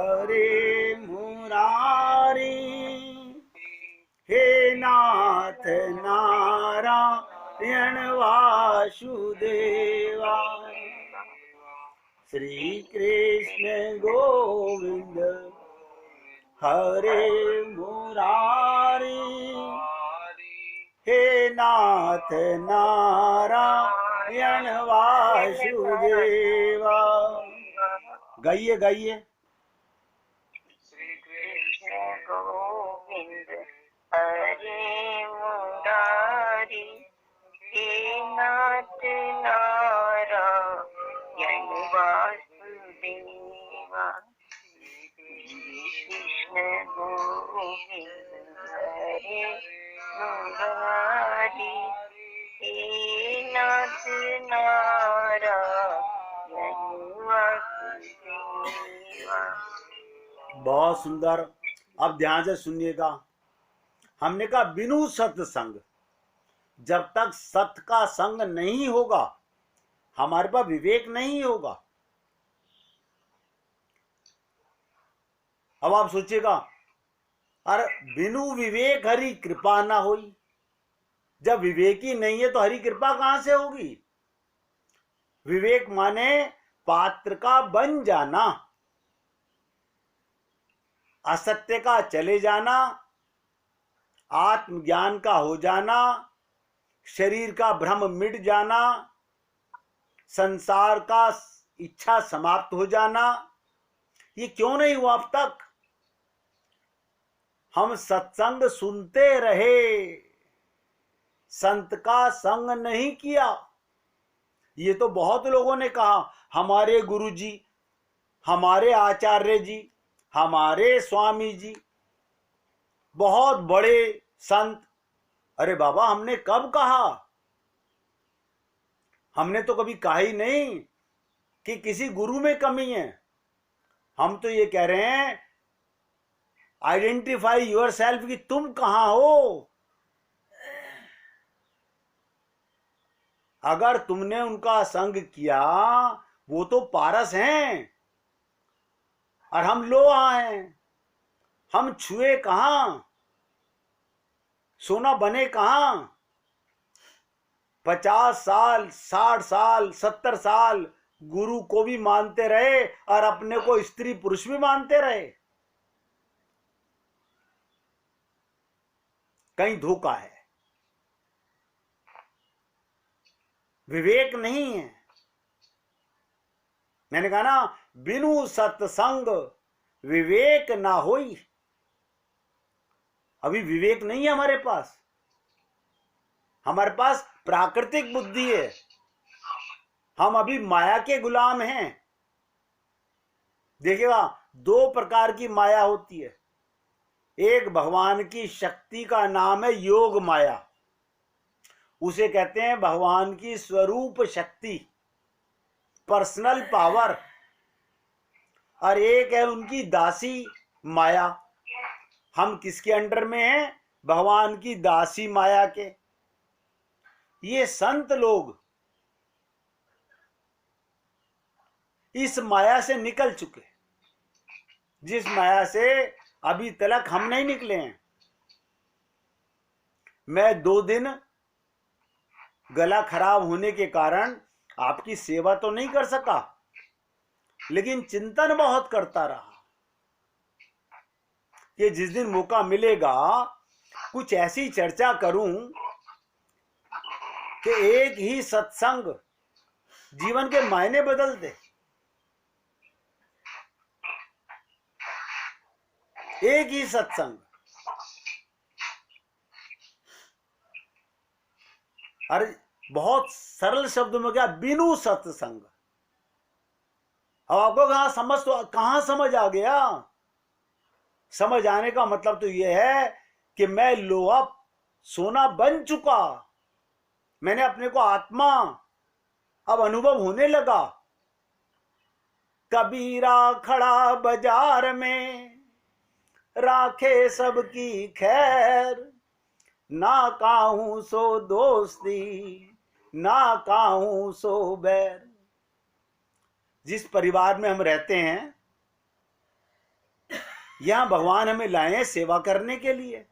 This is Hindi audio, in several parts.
हरे मुरारी, हे नाथ नारायण वासुदेवा, श्री कृष्ण गोविंद हरे मुरारी, हे नाथ नारायण वासुदेवा। गाइए गाइए। श्री कृष्ण गोविंद हरे मुरारी, हे नाथ नारायण वासुदेवा, कृष्ण गोविंद हरे मुरारी, हे नाथ नारायण वासुदेवा। बहुत सुंदर। अब ध्यान से सुनिएगा। हमने कहा बिनु सत्संग, जब तक सत का संग नहीं होगा हमारे पास विवेक नहीं होगा। अब आप सोचिएगा, अरे बिनु विवेक हरि कृपा ना होई। जब विवेक ही नहीं है तो हरि कृपा कहां से होगी। विवेक माने पात्र का बन जाना, असत्य का चले जाना, आत्मज्ञान का हो जाना, शरीर का भ्रम मिट जाना, संसार का इच्छा समाप्त हो जाना। ये क्यों नहीं हुआ अब तक। हम सत्संग सुनते रहे, संत का संग नहीं किया। ये तो बहुत लोगों ने कहा, हमारे गुरु जी, हमारे आचार्य जी, हमारे स्वामी जी बहुत बड़े संत। अरे बाबा, हमने कब कहा। हमने तो कभी कहा ही नहीं कि किसी गुरु में कमी है। हम तो ये कह रहे हैं, आइडेंटिफाई योर सेल्फ, कि तुम कहां हो। अगर तुमने उनका संग किया, वो तो पारस हैं और हम लोहा हैं। हम छुए कहां, सोना बने कहां। 50 साल, 60 साल, 70 साल गुरु को भी मानते रहे और अपने को स्त्री पुरुष भी मानते रहे। कहीं धोखा है, विवेक नहीं है। मैंने कहा ना, बिनु सत्संग विवेक ना होई। अभी विवेक नहीं है हमारे पास। हमारे पास प्राकृतिक बुद्धि है। हम अभी माया के गुलाम हैं। देखिएगा, 2 प्रकार की माया होती है। एक भगवान की शक्ति का नाम है योग माया, उसे कहते हैं भगवान की स्वरूप शक्ति, पर्सनल पावर। और एक है उनकी दासी माया। हम किसके अंडर में हैं? भगवान की दासी माया के। ये संत लोग इस माया से निकल चुके, जिस माया से अभी तक हम नहीं निकले हैं। मैं 2 दिन गला खराब होने के कारण आपकी सेवा तो नहीं कर सका, लेकिन चिंतन बहुत करता रहा कि जिस दिन मौका मिलेगा कुछ ऐसी चर्चा करूं कि एक ही सत्संग जीवन के मायने बदल दे। एक ही सत्संग। अरे बहुत सरल शब्दों में क्या, बिनु सत्संग। अब आपको कहां समझ आ गया। समझ आने का मतलब तो यह है कि मैं लोहा सोना बन चुका। मैंने अपने को आत्मा अब अनुभव होने लगा। कबीरा खड़ा बाजार में, राखे सबकी खैर, ना काहू सो दोस्ती, ना काहू सो बैर। जिस परिवार में हम रहते हैं, यहां भगवान हमें लाए हैं सेवा करने के लिए,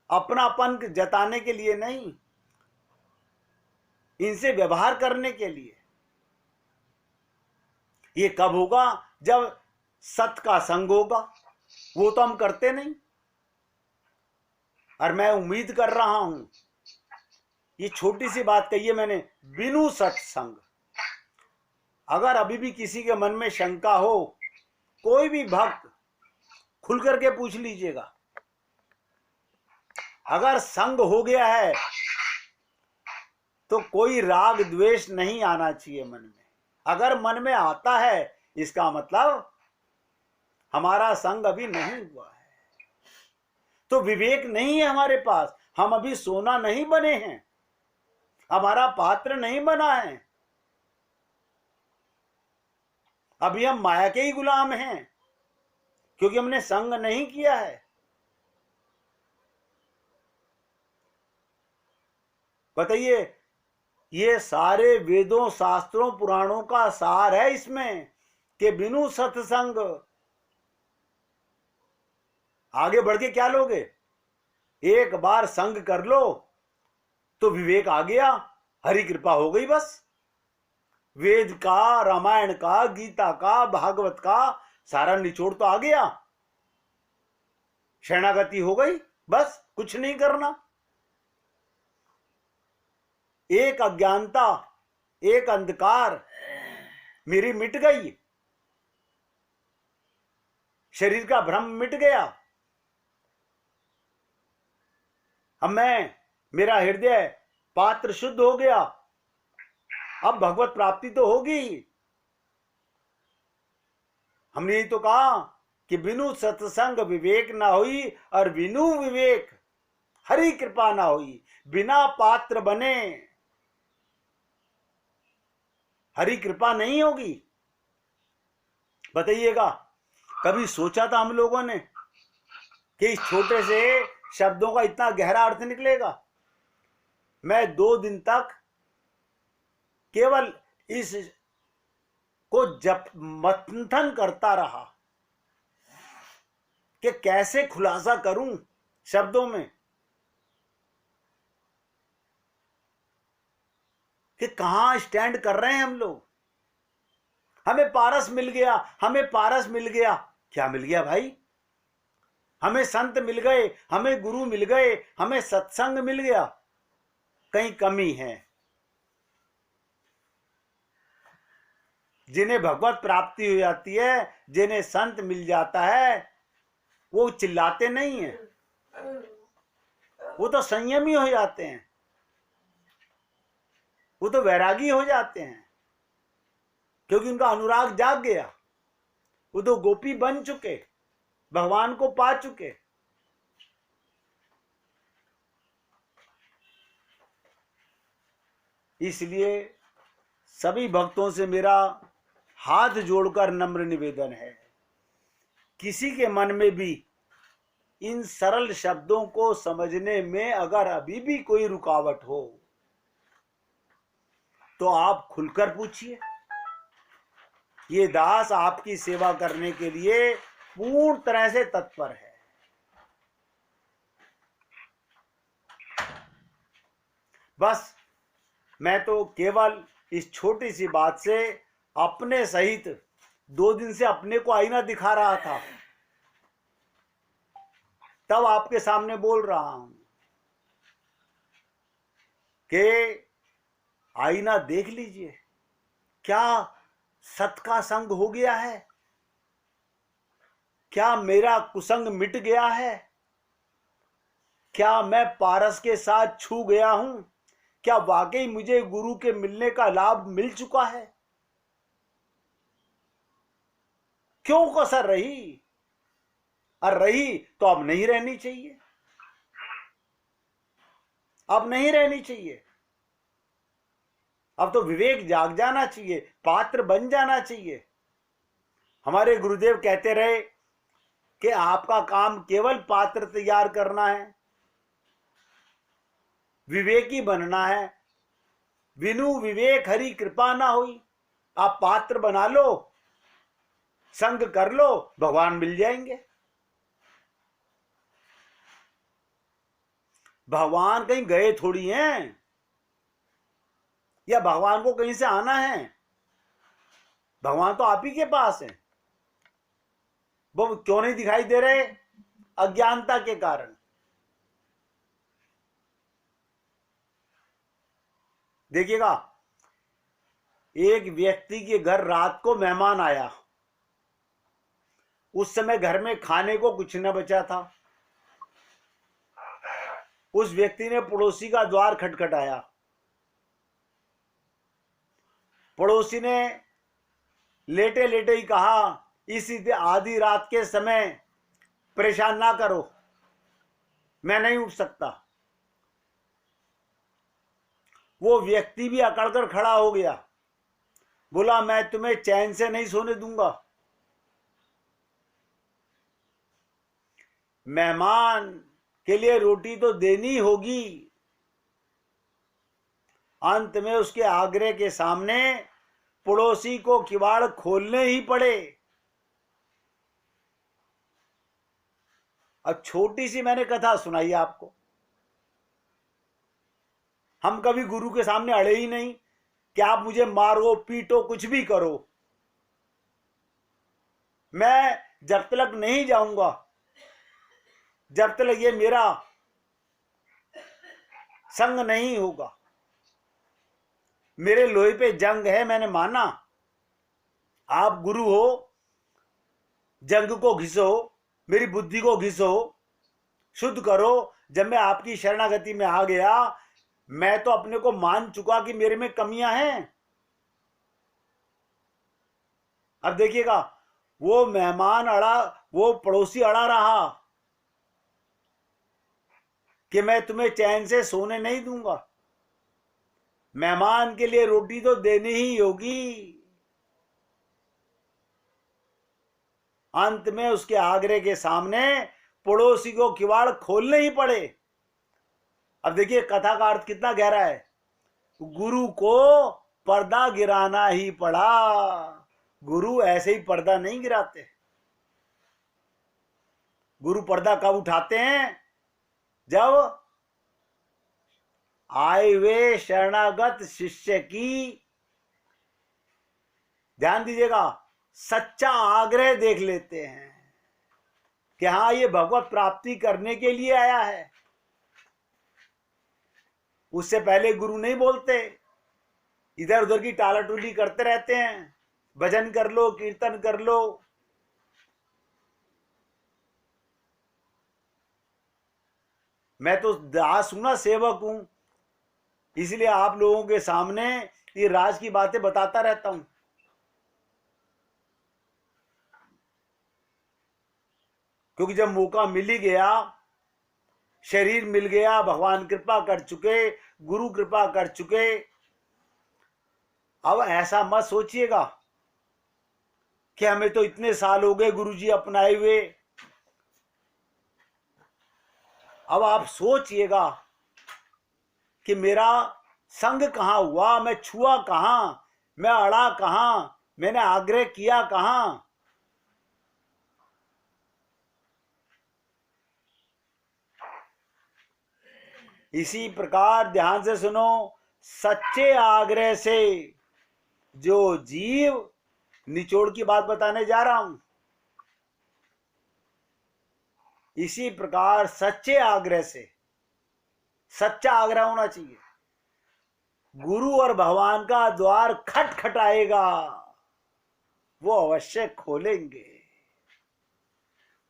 अपनापन जताने के लिए नहीं, इनसे व्यवहार करने के लिए। ये कब होगा? जब सत का संग होगा, वो तो हम करते नहीं। और मैं उम्मीद कर रहा हूं, ये छोटी सी बात कही है मैंने, बिनु सत्संग। अगर अभी भी किसी के मन में शंका हो, कोई भी भक्त खुल करके पूछ लीजिएगा। अगर संग हो गया है तो कोई राग द्वेष नहीं आना चाहिए मन में। अगर मन में आता है, इसका मतलब हमारा संग अभी नहीं हुआ है, तो विवेक नहीं है हमारे पास। हम अभी सोना नहीं बने हैं, हमारा पात्र नहीं बना है, अभी हम माया के ही गुलाम हैं, क्योंकि हमने संग नहीं किया है। बताइए, ये सारे वेदों, शास्त्रों, पुराणों का सार है इसमें कि बिनु सत्संग आगे बढ़ के क्या लोगे? एक बार संग कर लो तो विवेक आ गया, हरि कृपा हो गई बस। वेद का, रामायण का, गीता का, भागवत का सारा निचोड़ तो आ गया, शरणागति हो गई, बस कुछ नहीं करना। एक अज्ञानता, एक अंधकार मेरी मिट गई, शरीर का भ्रम मिट गया। अब मेरा हृदय पात्र शुद्ध हो गया, अब भगवत प्राप्ति तो होगी। हमने यही तो कहा कि बिनु सत्संग विवेक ना हुई, और बिनु विवेक हरि कृपा ना हुई। बिना पात्र बने हरि कृपा नहीं होगी। बताइएगा, कभी सोचा था हम लोगों ने कि इस छोटे से शब्दों का इतना गहरा अर्थ निकलेगा? मैं 2 दिन तक केवल इस को जप मंथन करता रहा कि कैसे खुलासा करूं शब्दों में, कि कहां स्टैंड कर रहे हैं हम लोग। हमें पारस मिल गया, हमें पारस मिल गया। क्या मिल गया भाई? हमें संत मिल गए, हमें गुरु मिल गए, हमें सत्संग मिल गया। कहीं कमी है। जिन्हें भगवत प्राप्ति हो जाती है, जिन्हें संत मिल जाता है, वो चिल्लाते नहीं है, वो तो संयमी हो जाते हैं, वो तो वैरागी हो जाते हैं, क्योंकि उनका अनुराग जाग गया। वो तो गोपी बन चुके, भगवान को पा चुके। इसलिए सभी भक्तों से मेरा हाथ जोड़कर नम्र निवेदन है, किसी के मन में भी इन सरल शब्दों को समझने में अगर अभी भी कोई रुकावट हो, तो आप खुलकर पूछिए। ये दास आपकी सेवा करने के लिए पूर्ण तरह से तत्पर है। बस मैं तो केवल इस छोटी सी बात से अपने सहित 2 दिन से अपने को आईना दिखा रहा था, तब आपके सामने बोल रहा हूं कि आईना देख लीजिए, क्या सत का संग हो गया है? क्या मेरा कुसंग मिट गया है? क्या मैं पारस के साथ छू गया हूं? क्या वाकई मुझे गुरु के मिलने का लाभ मिल चुका है? क्यों कसर रही? और रही तो अब नहीं रहनी चाहिए, अब नहीं रहनी चाहिए। अब तो विवेक जाग जाना चाहिए, पात्र बन जाना चाहिए। हमारे गुरुदेव कहते रहे कि आपका काम केवल पात्र तैयार करना है, विवेकी बनना है। बिनु विवेक हरि कृपा ना हुई। आप पात्र बना लो, संग कर लो, भगवान मिल जाएंगे। भगवान कहीं गए थोड़ी हैं, या भगवान को कहीं से आना है। भगवान तो आप ही के पास है। वो क्यों नहीं दिखाई दे रहे? अज्ञानता के कारण। देखिएगा, एक व्यक्ति के घर रात को मेहमान आया। उस समय घर में खाने को कुछ न बचा था। उस व्यक्ति ने पड़ोसी का द्वार खटखटाया। पड़ोसी ने लेटे लेटे ही कहा, इसी आधी रात के समय परेशान ना करो, मैं नहीं उठ सकता। वो व्यक्ति भी अकड़कर खड़ा हो गया, बोला, मैं तुम्हें चैन से नहीं सोने दूंगा। मेहमान के लिए रोटी तो देनी होगी। अंत में उसके आग्रह के सामने पड़ोसी को किवाड़ खोलने ही पड़े। अब छोटी सी मैंने कथा सुनाई आपको। हम कभी गुरु के सामने अड़े ही नहीं कि आप मुझे मारो पीटो कुछ भी करो, मैं जब तक नहीं जाऊंगा, जब तक ये मेरा संग नहीं होगा। मेरे लोहे पे जंग है, मैंने माना। आप गुरु हो, जंग को घिसो, मेरी बुद्धि को घिसो, शुद्ध करो। जब मैं आपकी शरणागति में आ गया, मैं तो अपने को मान चुका कि मेरे में कमियां हैं। अब देखिएगा, वो मेहमान अड़ा, वो पड़ोसी अड़ा रहा कि मैं तुम्हें चैन से सोने नहीं दूंगा। मेहमान के लिए रोटी तो देनी ही होगी। अंत में उसके आग्रह के सामने पड़ोसी को किवाड़ खोलने ही पड़े। अब देखिए कथा का अर्थ कितना गहरा है। गुरु को पर्दा गिराना ही पड़ा। गुरु ऐसे ही पर्दा नहीं गिराते। गुरु पर्दा कब उठाते हैं? जब आए हुए शरणागत शिष्य की, ध्यान दीजिएगा, सच्चा आग्रह देख लेते हैं कि हाँ, ये भगवत प्राप्ति करने के लिए आया है। उससे पहले गुरु नहीं बोलते, इधर उधर की टालाटूली करते रहते हैं। भजन कर लो, कीर्तन कर लो। मैं तो दास हूं ना, सेवक हूं, इसलिए आप लोगों के सामने ये राज की बातें बताता रहता हूं। क्योंकि जब मौका मिल ही गया, शरीर मिल गया, भगवान कृपा कर चुके, गुरु कृपा कर चुके, अब ऐसा मत सोचिएगा कि हमें तो इतने साल हो गए गुरुजी अपनाए हुए। अब आप सोचिएगा कि मेरा संग कहां हुआ, मैं छुआ कहां, मैं अड़ा कहां, मैंने आग्रह किया कहां। इसी प्रकार ध्यान से सुनो, सच्चे आग्रह से जो जीव, निचोड़ की बात बताने जा रहा हूं, इसी प्रकार सच्चे आग्रह से, सच्चा आग्रह होना चाहिए, गुरु और भगवान का द्वार खटखटाएगा, वो अवश्य खोलेंगे।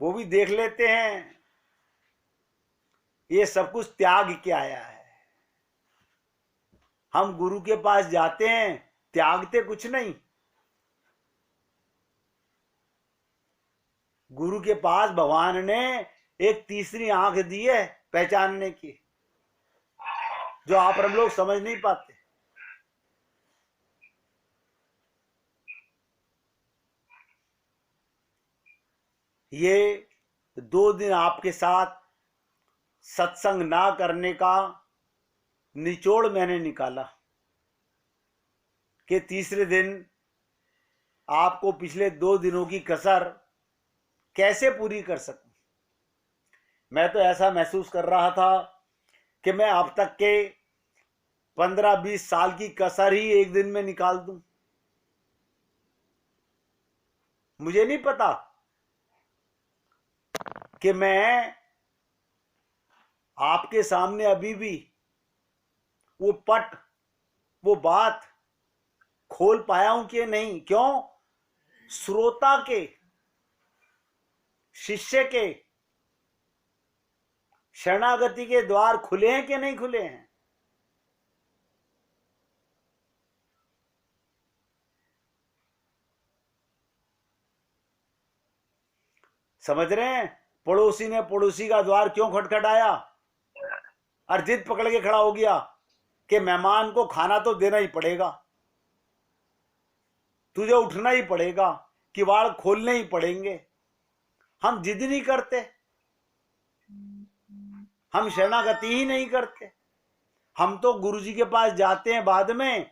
वो भी देख लेते हैं ये सब कुछ त्याग के आया है। हम गुरु के पास जाते हैं, त्यागते कुछ नहीं। गुरु के पास भगवान ने एक तीसरी आंख दी है पहचानने की, जो आप और हम लोग समझ नहीं पाते। ये 2 दिन आपके साथ सत्संग ना करने का निचोड़ मैंने निकाला कि तीसरे दिन आपको पिछले 2 दिनों की कसर कैसे पूरी कर सकूं। मैं तो ऐसा महसूस कर रहा था कि मैं अब तक के 15-20 साल की कसर ही एक दिन में निकाल दूं। मुझे नहीं पता कि मैं आपके सामने अभी भी वो पट, वो बात खोल पाया हूं कि नहीं। क्यों? श्रोता के, शिष्य के शरणागति के द्वार खुले हैं कि नहीं खुले हैं। समझ रहे हैं? पड़ोसी ने पड़ोसी का द्वार क्यों खटखटाया और जिद पकड़ के खड़ा हो गया कि मेहमान को खाना तो देना ही पड़ेगा, तुझे उठना ही पड़ेगा, किवाड़ खोलने ही पड़ेंगे। हम जिद नहीं करते, हम शरणागति ही नहीं करते। हम तो गुरुजी के पास जाते हैं बाद में,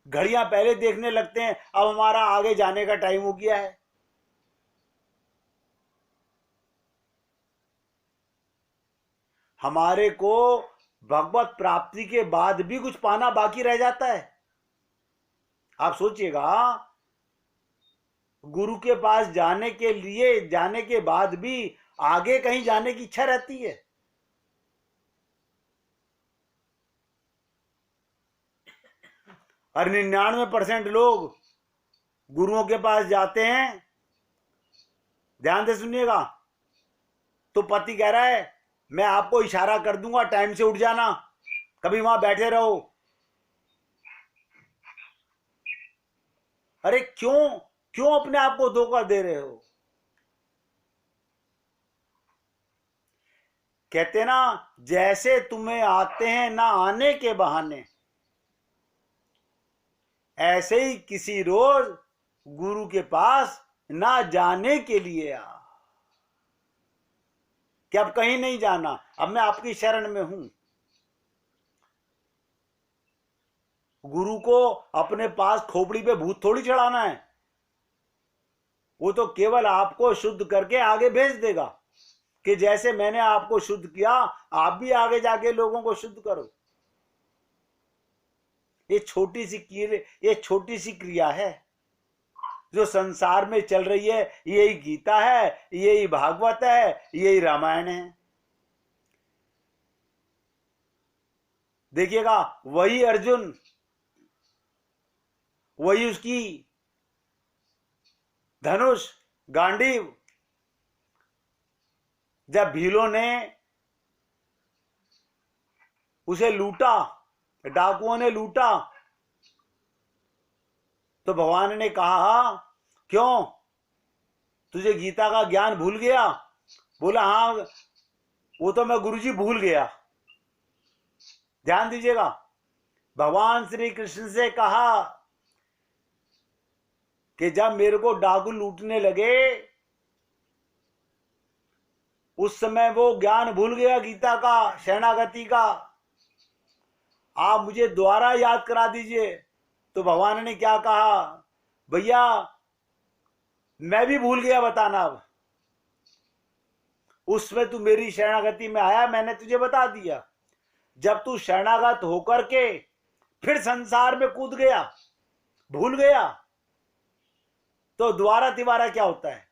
घड़ियां पहले देखने लगते हैं, अब हमारा आगे जाने का टाइम हो गया है। हमारे को भगवत प्राप्ति के बाद भी कुछ पाना बाकी रह जाता है। आप सोचिएगा, गुरु के पास जाने के लिए जाने के बाद भी आगे कहीं जाने की इच्छा रहती है। और 99% लोग गुरुओं के पास जाते हैं, ध्यान से सुनिएगा, तो पति कह रहा है मैं आपको इशारा कर दूंगा, टाइम से उठ जाना, कभी वहां बैठे रहो। अरे क्यों क्यों अपने आप को धोखा दे रहे हो? कहते ना, जैसे तुम्हें आते हैं ना आने के बहाने, ऐसे ही किसी रोज गुरु के पास ना जाने के लिए आ कि अब कहीं नहीं जाना, अब मैं आपकी शरण में हूं। गुरु को अपने पास खोपड़ी पे भूत थोड़ी चढ़ाना है, वो तो केवल आपको शुद्ध करके आगे भेज देगा कि जैसे मैंने आपको शुद्ध किया आप भी आगे जाके लोगों को शुद्ध करो। ये छोटी सी क्रिया है जो संसार में चल रही है। यही गीता है, यही भागवत है, यही रामायण है। देखिएगा, वही अर्जुन, वही उसकी धनुष गांडीव, जब भीलों ने उसे लूटा, डाकुओं ने लूटा, तो भगवान ने कहा क्यों, तुझे गीता का ज्ञान भूल गया? बोला हाँ, वो तो मैं गुरुजी भूल गया। ध्यान दीजिएगा, भगवान श्री कृष्ण से कहा कि जब मेरे को डाकू लूटने लगे उस समय वो ज्ञान भूल गया गीता का, शरणागति का, आप मुझे दोबारा याद करा दीजिए। तो भगवान ने क्या कहा, भैया मैं भी भूल गया, बताना अब। उसमें तू मेरी शरणागति में आया, मैंने तुझे बता दिया। जब तू शरणागत होकर के फिर संसार में कूद गया, भूल गया, तो दोबारा तिबारा क्या होता है?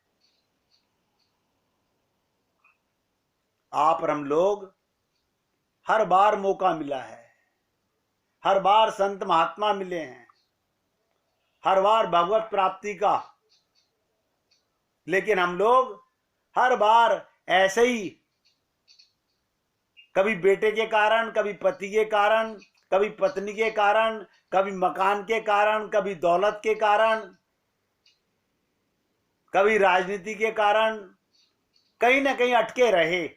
आप और हम लोग हर बार मौका मिला है, हर बार संत महात्मा मिले हैं, हर बार भगवत प्राप्ति का, लेकिन हम लोग हर बार ऐसे ही, कभी बेटे के कारण, कभी पति के कारण, कभी पत्नी के कारण, कभी मकान के कारण, कभी दौलत के कारण, कभी राजनीति के कारण, कहीं ना कहीं अटके रहे।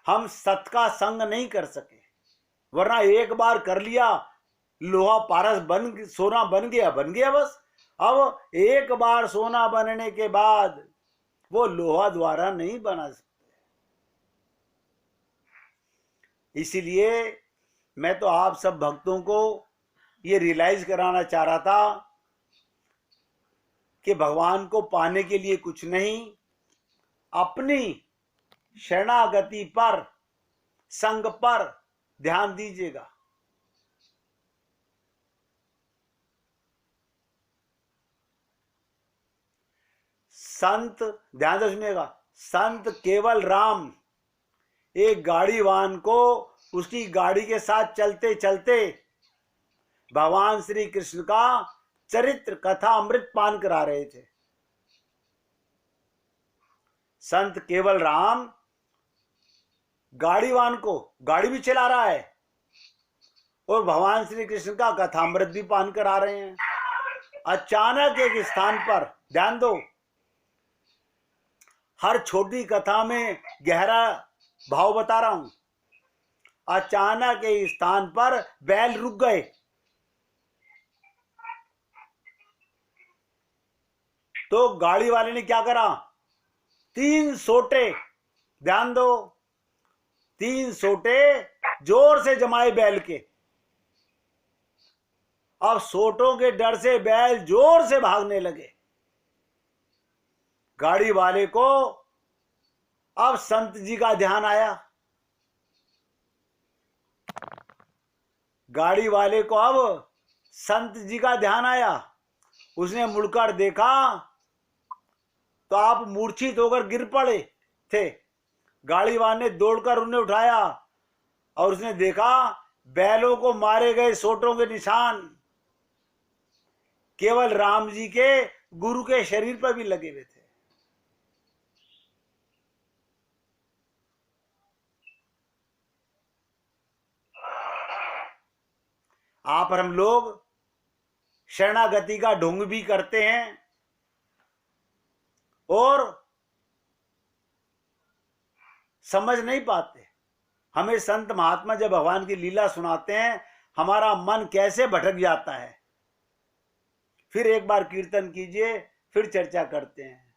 हम सत का संग नहीं कर सके, वरना एक बार कर लिया, लोहा पारस बन, सोना बन गया बस। अब एक बार सोना बनने के बाद वो लोहा द्वारा नहीं बना सकते। इसीलिए मैं तो आप सब भक्तों को ये रियलाइज कराना चाह रहा था कि भगवान को पाने के लिए कुछ नहीं, अपनी शरणागति पर, संग पर ध्यान दीजिएगा। संत, ध्यान से सुनिएगा, संत केवल राम एक गाड़ीवान को उसकी गाड़ी के साथ चलते चलते भगवान श्री कृष्ण का चरित्र कथा अमृत पान करा रहे थे। संत केवल राम गाड़ीवान को, गाड़ी भी चला रहा है और भगवान श्री कृष्ण का कथामृत भी पान करा रहे हैं। अचानक एक स्थान पर, ध्यान दो, हर छोटी कथा में गहरा भाव बता रहा हूं। अचानक एक स्थान पर बैल रुक गए। तो गाड़ी वाले ने क्या करा, 3 सोटे, ध्यान दो, 3 सोटे जोर से जमाए बैल के। अब सोटों के डर से बैल जोर से भागने लगे। गाड़ी वाले को अब संत जी का ध्यान आया। गाड़ी वाले को अब संत जी का ध्यान आया। उसने मुड़कर देखा तो आप मूर्छित होकर गिर पड़े थे। गाड़ी वाले ने दौड़कर उन्हें उठाया और उसने देखा बैलों को मारे गए सोटों के निशान केवल राम जी के गुरु के शरीर पर भी लगे हुए थे। आप और हम लोग शरणागति का ढोंग भी करते हैं और समझ नहीं पाते। हमें संत महात्मा जब भगवान की लीला सुनाते हैं, हमारा मन कैसे भटक जाता है। फिर एक बार कीर्तन कीजिए, फिर चर्चा करते हैं।